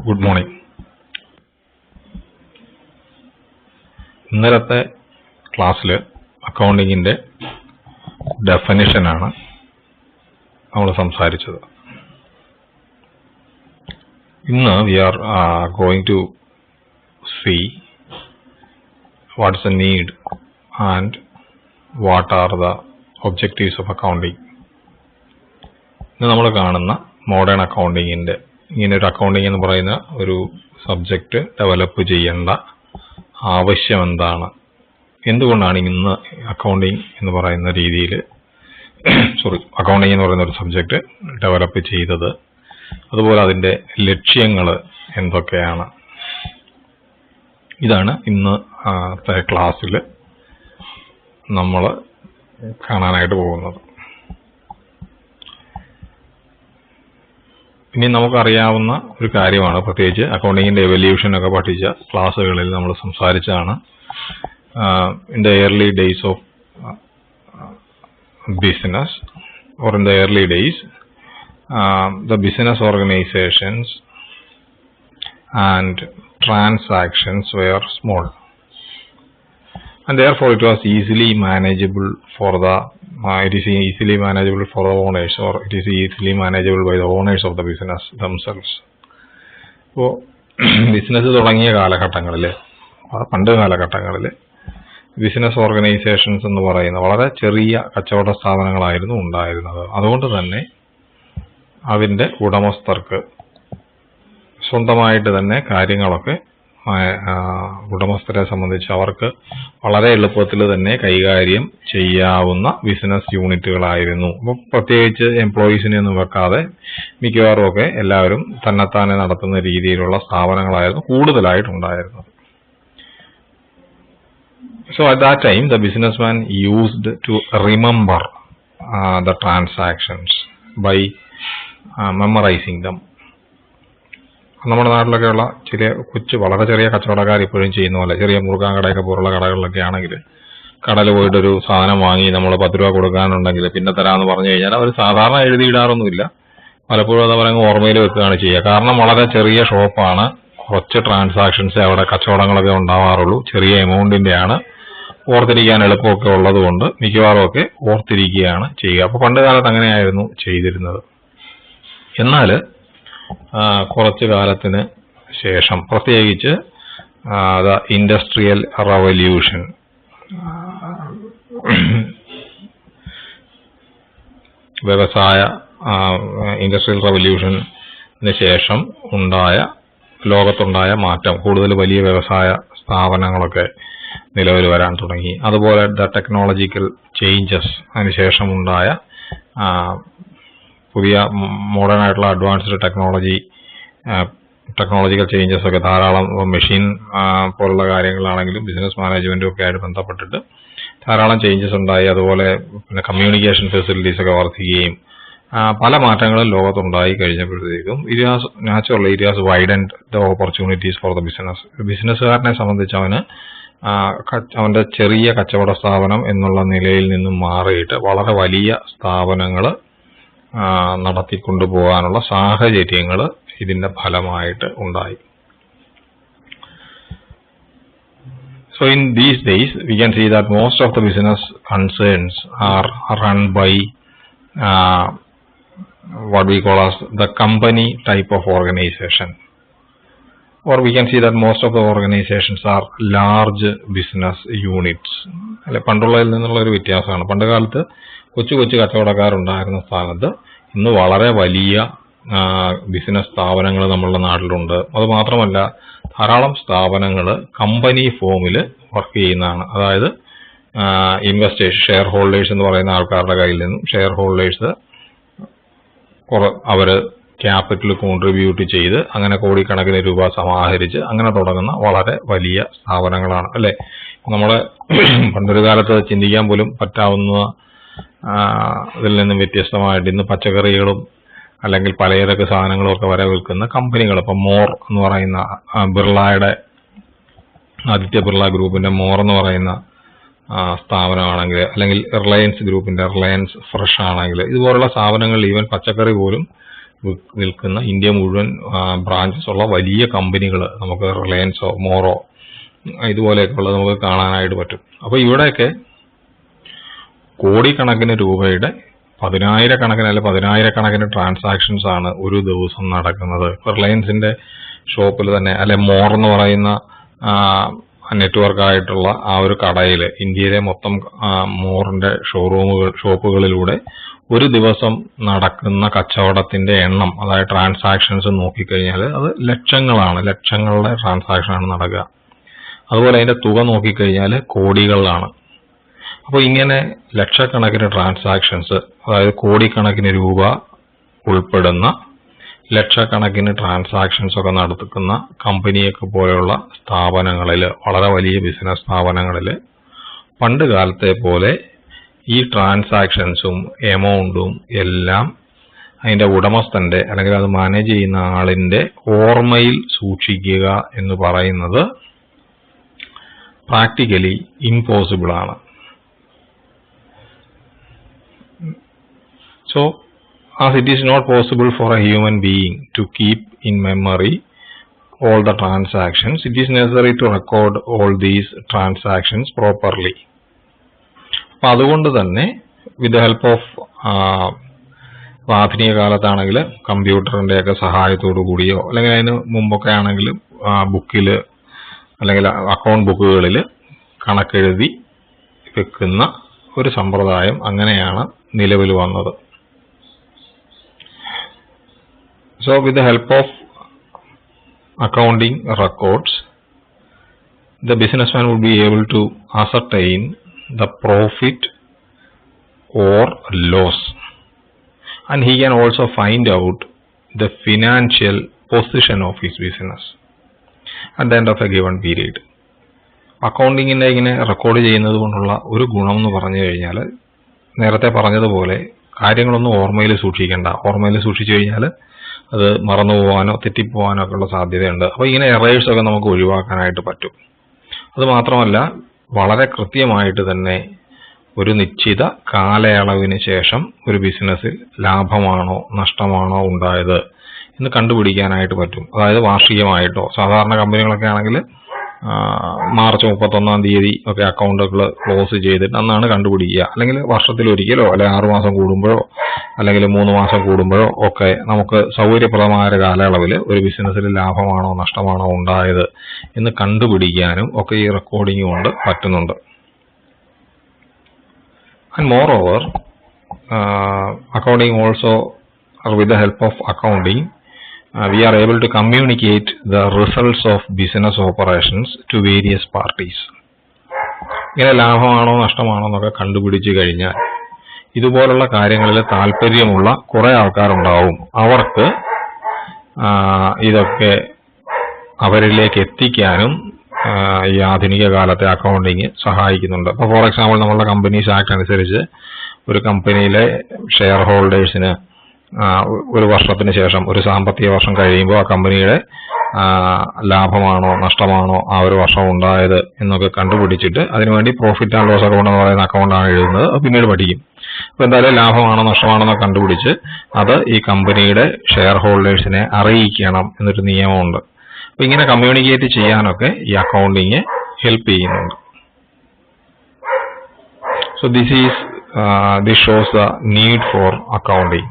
Good morning. ഇന്നലത്തെ ക്ലാസ്സിൽ അക്കൗണ്ടിങ്ങിന്റെ definition ആണ് നമ്മൾ സംസാരിച്ചത്. ഇന്ന് we are going to see what is the need and what are the objectives of accounting. ഇന്ന് നമ്മൾ കാണുന്ന മോഡേൺ അക്കൗണ്ടിങ്ങിന്റെ ഇങ്ങനെ ഒരു അക്കൗണ്ടിങ് എന്ന് പറയുന്ന ഒരു സബ്ജക്റ്റ് ഡെവലപ്പ് ചെയ്യേണ്ട ആവശ്യം എന്താണ്, എന്തുകൊണ്ടാണ് ഇന്ന് അക്കൗണ്ടിങ് എന്ന് പറയുന്ന രീതിയിൽ അക്കൗണ്ടിങ് എന്ന് പറയുന്ന ഒരു സബ്ജക്റ്റ് ഡെവലപ്പ് ചെയ്തത്, അതുപോലെ അതിന്റെ ലക്ഷ്യങ്ങൾ എന്തൊക്കെയാണ്, ഇതാണ് ഇന്നത്തെ ക്ലാസ്സിൽ നമ്മൾ കാണാനായിട്ട് പോകുന്നത്. ഇനി നമുക്കറിയാവുന്ന ഒരു കാര്യമാണ്, പ്രത്യേകിച്ച് അക്കൗണ്ടിങ്ങിന്റെ എവല്യൂഷൻ ഒക്കെ പഠിച്ച ക്ലാസ്സുകളിൽ നമ്മൾ സംസാരിച്ചതാണ്. In the early days of business or in the early days the business organizations and transactions were small and therefore it was easily manageable for the owners, or it is easily manageable by the owners of the business themselves. So business തുടങ്ങിയ കാലഘട്ടങ്ങളിൽ, പണ്ട് കാലഘട്ടങ്ങളിൽ business organisations എന്ന് പറയുന്ന വളരെ ചെറിയ കച്ചവട സ്ഥാപനങ്ങളായിരുന്നു ഉണ്ടായിരുന്നത്. അതുകൊണ്ട് തന്നെ അതിന്റെ ഉടമസ്ഥർക്ക് സ്വന്തമായിട്ട് തന്നെ കാര്യങ്ങളൊക്കെ ഉടമസ്ഥരെ സംബന്ധിച്ച് അവർക്ക് വളരെ എളുപ്പത്തിൽ തന്നെ കൈകാര്യം ചെയ്യാവുന്ന ബിസിനസ് യൂണിറ്റുകളായിരുന്നു. അപ്പോൾ പ്രത്യേകിച്ച് എംപ്ലോയീസിനെ ഒന്നും വെക്കാതെ മിക്കവാറും ഒക്കെ എല്ലാവരും തന്നെത്താനെ നടത്തുന്ന രീതിയിലുള്ള സ്ഥാപനങ്ങളായിരുന്നു കൂടുതലായിട്ടുണ്ടായിരുന്നത്. So at that time the businessman used to remember the transactions by memorizing them. നമ്മുടെ നാട്ടിലൊക്കെയുള്ള വളരെ ചെറിയ കച്ചവടക്കാർ ഇപ്പോഴും ചെയ്യുന്ന പോലെ, ചെറിയ മുറുക്കാൻ കടയൊക്കെ പോലുള്ള കടകളിലൊക്കെ ആണെങ്കിൽ കടയിൽ പോയിട്ടൊരു സാധനം വാങ്ങി നമ്മൾ 10 രൂപ കൊടുക്കാനുണ്ടെങ്കിൽ പിന്നെ തരാമെന്ന് പറഞ്ഞു കഴിഞ്ഞാൽ അവർ സാധാരണ എഴുതിയിടാറൊന്നുമില്ല. പലപ്പോഴും അത് അവരങ്ങ് ഓർമ്മയിൽ വെക്കുകയാണ് ചെയ്യുക. കാരണം വളരെ ചെറിയ ഷോപ്പാണ്, കുറച്ച് ട്രാൻസാക്ഷൻസ് അവിടെ കച്ചവടങ്ങളൊക്കെ ഉണ്ടാവാറുള്ളൂ, ചെറിയ എമൗണ്ടിന്റെയാണ്, ഓർത്തിരിക്കാൻ എളുപ്പമൊക്കെ ഉള്ളത് കൊണ്ട് മിക്കവാറും ഒക്കെ ഓർത്തിരിക്കുകയാണ് ചെയ്യുക. അപ്പൊ പണ്ട് കാലത്ത് അങ്ങനെയായിരുന്നു ചെയ്തിരുന്നത്. എന്നാൽ കുറച്ചു കാലത്തിന് ശേഷം, പ്രത്യേകിച്ച് ദ ഇൻഡസ്ട്രിയൽ റവല്യൂഷൻ, ഇൻഡസ്ട്രിയൽ റവല്യൂഷന് ശേഷം ലോകത്തുണ്ടായ മാറ്റം, കൂടുതൽ വലിയ വ്യവസായ സ്ഥാപനങ്ങളൊക്കെ നിലവിൽ വരാൻ തുടങ്ങി. അതുപോലെ ദ ടെക്നോളജിക്കൽ ചേഞ്ചസ്, അതിനുശേഷം ഉണ്ടായ പുതിയ മോഡേൺ ആയിട്ടുള്ള അഡ്വാൻസ്ഡ് ടെക്നോളജിക്കൽ ചേഞ്ചസ് ഒക്കെ ധാരാളം, മെഷീൻ പോലുള്ള കാര്യങ്ങളാണെങ്കിലും ബിസിനസ് മാനേജ്മെന്റും ഒക്കെ ആയിട്ട് ബന്ധപ്പെട്ടിട്ട് ധാരാളം ചേഞ്ചസ് ഉണ്ടായി. അതുപോലെ പിന്നെ കമ്മ്യൂണിക്കേഷൻ ഫെസിലിറ്റീസ് ഒക്കെ വർദ്ധിക്കുകയും പല മാറ്റങ്ങളും ലോകത്തുണ്ടായി കഴിഞ്ഞപ്പോഴത്തേക്കും it has widened the opportunities for the business. ബിസിനസ്സുകാരനെ സംബന്ധിച്ച് അവന്റെ ചെറിയ കച്ചവട സ്ഥാപനം എന്നുള്ള നിലയിൽ നിന്നും മാറിയിട്ട് വളരെ വലിയ സ്ഥാപനങ്ങൾ നടത്തിക്കൊണ്ടുപോകാനുള്ള സാഹചര്യങ്ങൾ ഇതിന്റെ ഫലമായിട്ട് ഉണ്ടായി. So in these days we can see that most of the business concerns are run by what we call as the company type of organization, or we can see that most of the organizations are large business units. അല്ലെ, പണ്ടുള്ളതിൽ നിന്നുള്ള ഒരു വ്യത്യാസമാണ്. പണ്ട് കാലത്ത് കൊച്ചു കൊച്ചു കച്ചവടക്കാരുണ്ടായിരുന്ന സ്ഥാനത്ത് ഇന്ന് വളരെ വലിയ ബിസിനസ് സ്ഥാപനങ്ങൾ നമ്മളുടെ നാട്ടിലുണ്ട്. അത് മാത്രമല്ല, ധാരാളം സ്ഥാപനങ്ങൾ കമ്പനി ഫോമിൽ വർക്ക് ചെയ്യുന്നതാണ്. അതായത് ഷെയർ ഹോൾഡേഴ്സ് എന്ന് പറയുന്ന ആൾക്കാരുടെ കയ്യിൽ നിന്നും ഷെയർ ഹോൾഡേഴ്സ് അവര് ക്യാപിറ്റൽ കോൺട്രിബ്യൂട്ട് ചെയ്ത് അങ്ങനെ കോടിക്കണക്കിന് രൂപ സമാഹരിച്ച് അങ്ങനെ തുടങ്ങുന്ന വളരെ വലിയ സ്ഥാപനങ്ങളാണ്. അല്ലെ, നമ്മള് പണ്ടൊരു കാലത്ത് ചിന്തിക്കാൻ പോലും പറ്റാവുന്ന ഇതിൽ നിന്നും വ്യത്യസ്തമായിട്ട് ഇന്ന് പച്ചക്കറികളും അല്ലെങ്കിൽ പലചരക്ക് സാധനങ്ങളും ഒക്കെ വരെ വിൽക്കുന്ന കമ്പനികൾ, ഇപ്പൊ മോർ എന്ന് പറയുന്ന ബിർളയുടെ, ആദിത്യ ബിർള ഗ്രൂപ്പിന്റെ മോർ എന്ന് പറയുന്ന സ്ഥാപനമാണെങ്കിൽ, അല്ലെങ്കിൽ റിലയൻസ് ഗ്രൂപ്പിന്റെ റിലയൻസ് ഫ്രഷ് ആണെങ്കിൽ, ഇതുപോലുള്ള സ്ഥാപനങ്ങൾ ഈവൻ പച്ചക്കറി പോലും നിൽക്കുന്ന ഇന്ത്യ മുഴുവൻ ബ്രാഞ്ചസ് ഉള്ള വലിയ കമ്പനികൾ, നമുക്ക് റിലയൻസോ മോറോ ഇതുപോലെയൊക്കെയുള്ളത് നമുക്ക് കാണാനായിട്ട് പറ്റും. അപ്പോൾ ഇവിടെയൊക്കെ കോടിക്കണക്കിന് രൂപയുടെ പതിനായിരക്കണക്കിന് ട്രാൻസാക്ഷൻസ് ആണ് ഒരു ദിവസം നടക്കുന്നത്. റിലയൻസിന്റെ ഷോപ്പിൽ തന്നെ, അല്ലെ മോർ എന്ന് പറയുന്ന നെറ്റ്വർക്ക് ആയിട്ടുള്ള ആ ഒരു കടയിൽ, ഇന്ത്യയിലെ മൊത്തം മോറിന്റെ ഷോപ്പുകളിലൂടെ ഒരു ദിവസം നടക്കുന്ന കച്ചവടത്തിന്റെ എണ്ണം, അതായത് ട്രാൻസാക്ഷൻസ് നോക്കിക്കഴിഞ്ഞാൽ അത് ലക്ഷങ്ങളുടെ ട്രാൻസാക്ഷനാണ് നടക്കുക. അതുപോലെ അതിന്റെ തുക നോക്കിക്കഴിഞ്ഞാൽ കോടികളിലാണ്. അപ്പോൾ ഇങ്ങനെ ലക്ഷക്കണക്കിന് ട്രാൻസാക്ഷൻസ്, അതായത് കോടിക്കണക്കിന് രൂപ ഉൾപ്പെടുന്ന ലക്ഷക്കണക്കിന് ട്രാൻസാക്ഷൻസ് ഒക്കെ നടത്തുന്ന കമ്പനിയൊക്കെ പോലെയുള്ള സ്ഥാപനങ്ങളിൽ, വളരെ വലിയ ബിസിനസ് സ്ഥാപനങ്ങളിൽ പണ്ട് കാലത്തെ പോലെ ഈ ട്രാൻസാക്ഷൻസും എമൗണ്ടും എല്ലാം അതിന്റെ ഉടമസ്ഥന്റെ അല്ലെങ്കിൽ അത് മാനേജ് ചെയ്യുന്ന ആളിന്റെ ഓർമ്മയിൽ സൂക്ഷിക്കുക എന്ന് പറയുന്നത് പ്രാക്ടിക്കലി ഇംപോസിബിൾ ആണ്. So, as it is not possible for a human being to keep in memory all the transactions, it is necessary to record all these transactions properly. അപ്പോൾ അതുകൊണ്ട് തന്നെ with the help of ആധുനിക കാലത്താണെങ്കിൽ കമ്പ്യൂട്ടറിന്റെയൊക്കെ സഹായത്തോടു കൂടിയോ, അല്ലെങ്കിൽ അതിന് മുമ്പൊക്കെ ആണെങ്കിൽ ബുക്കിൽ അല്ലെങ്കിൽ അക്കൗണ്ട് ബുക്കുകളിൽ കണക്കെഴുതി വെക്കുന്ന ഒരു സമ്പ്രദായം അങ്ങനെയാണ് നിലവിൽ വന്നത്. So, with the help of accounting records, the businessman would be able to ascertain the profit or loss, and he can also find out the financial position of his business at the end of a given period. അക്കൗണ്ടിങ്ങിനെ ഇങ്ങനെ record ചെയ്യുന്നത് കൊണ്ടുള്ള ഒരു ഗുണം എന്ന് പറഞ്ഞു കഴിഞ്ഞാൽ, നേരത്തെ പറഞ്ഞതുപോലെ കാര്യങ്ങളൊന്നും ഓർമ്മയിൽ സൂക്ഷിക്കേണ്ട. ഓർമ്മയിൽ സൂക്ഷിച്ചു കഴിഞ്ഞാൽ അത് മറന്നുപോകാനോ തെറ്റിപ്പോകാനോ ഒക്കെ ഉള്ള സാധ്യതയുണ്ട്. അപ്പോൾ ഇങ്ങനെ എറേഴ്സ് ഒക്കെ നമുക്ക് ഒഴിവാക്കാനായിട്ട് പറ്റും. അത് മാത്രമല്ല, വളരെ കൃത്യമായിട്ട് തന്നെ ഒരു നിശ്ചിത കാലയളവിന് ശേഷം ഒരു ബിസിനസ്സിൽ ലാഭമാണോ നഷ്ടമാണോ ഉണ്ടായത് എന്ന് കണ്ടുപിടിക്കാനായിട്ട് പറ്റും. അതായത് വാർഷികമായിട്ടോ, സാധാരണ കമ്പനികളൊക്കെ ആണെങ്കിൽ മാർച്ച് 31-ാം തീയതി ഒക്കെ അക്കൗണ്ടുകൾ ക്ലോസ് ചെയ്തിട്ട് അന്നാണ് കണ്ടുപിടിക്കുക. അല്ലെങ്കിൽ വർഷത്തിലൊരിക്കലോ, അല്ലെങ്കിൽ 6 മാസം കൂടുമ്പോഴോ, അല്ലെങ്കിൽ 3 മാസം കൂടുമ്പോഴോ ഒക്കെ നമുക്ക് സൗകര്യപ്രദമായ ഒരു കാലയളവിൽ ഒരു ബിസിനസ്സിൽ ലാഭമാണോ നഷ്ടമാണോ ഉണ്ടായത് എന്ന് കണ്ടുപിടിക്കാനും ഒക്കെ ഈ റെക്കോർഡിംഗ് കൊണ്ട് പറ്റുന്നുണ്ട്. And moreover, accounting also, or with the help of accounting, we are able to communicate the results of business operations to various parties. ഇങ്ങനെ ലാഭമാണോ നഷ്ടമാണോ എന്നൊക്കെ കണ്ടുപിടിച്ചു കഴിഞ്ഞാൽ ഇതുപോലുള്ള കാര്യങ്ങളിൽ താല്പര്യമുള്ള കുറെ ആൾക്കാരുണ്ടാവും. അവർക്ക് ഇതൊക്കെ അവരിലേക്ക് എത്തിക്കാനും ഈ ആധുനിക കാലത്തെ അക്കൗണ്ടിങ് സഹായിക്കുന്നുണ്ട്. അപ്പോൾ ഫോർ എക്സാമ്പിൾ, നമ്മളുടെ കമ്പനീസ് ആക്ട് അനുസരിച്ച് ഒരു കമ്പനിയിലെ ഷെയർ ഹോൾഡേഴ്സിന് ഒരു വർഷത്തിന് ശേഷം, ഒരു സാമ്പത്തിക വർഷം കഴിയുമ്പോൾ ആ കമ്പനിയുടെ ലാഭമാണോ നഷ്ടമാണോ ആ ഒരു വർഷം ഉണ്ടായത് എന്നൊക്കെ കണ്ടുപിടിച്ചിട്ട് അതിനുവേണ്ടി പ്രോഫിറ്റ് ആൻഡ് ലോസ് അക്കൗണ്ട് എന്ന് പറയുന്ന അക്കൗണ്ടാണ് എഴുതുന്നത്. അത് പിന്നീട് പഠിക്കും. അപ്പോൾ എന്തായാലും ലാഭമാണോ നഷ്ടമാണോ എന്നൊക്കെ കണ്ടുപിടിച്ച് അത് ഈ കമ്പനിയുടെ ഷെയർ ഹോൾഡേഴ്സിനെ അറിയിക്കണം എന്നൊരു നിയമമുണ്ട്. അപ്പോൾ ഇങ്ങനെ കമ്മ്യൂണിക്കേറ്റ് ചെയ്യാനൊക്കെ ഈ അക്കൗണ്ടിങ് ഹെൽപ്പ് ചെയ്യുന്നുണ്ട്. So this shows the need for accounting.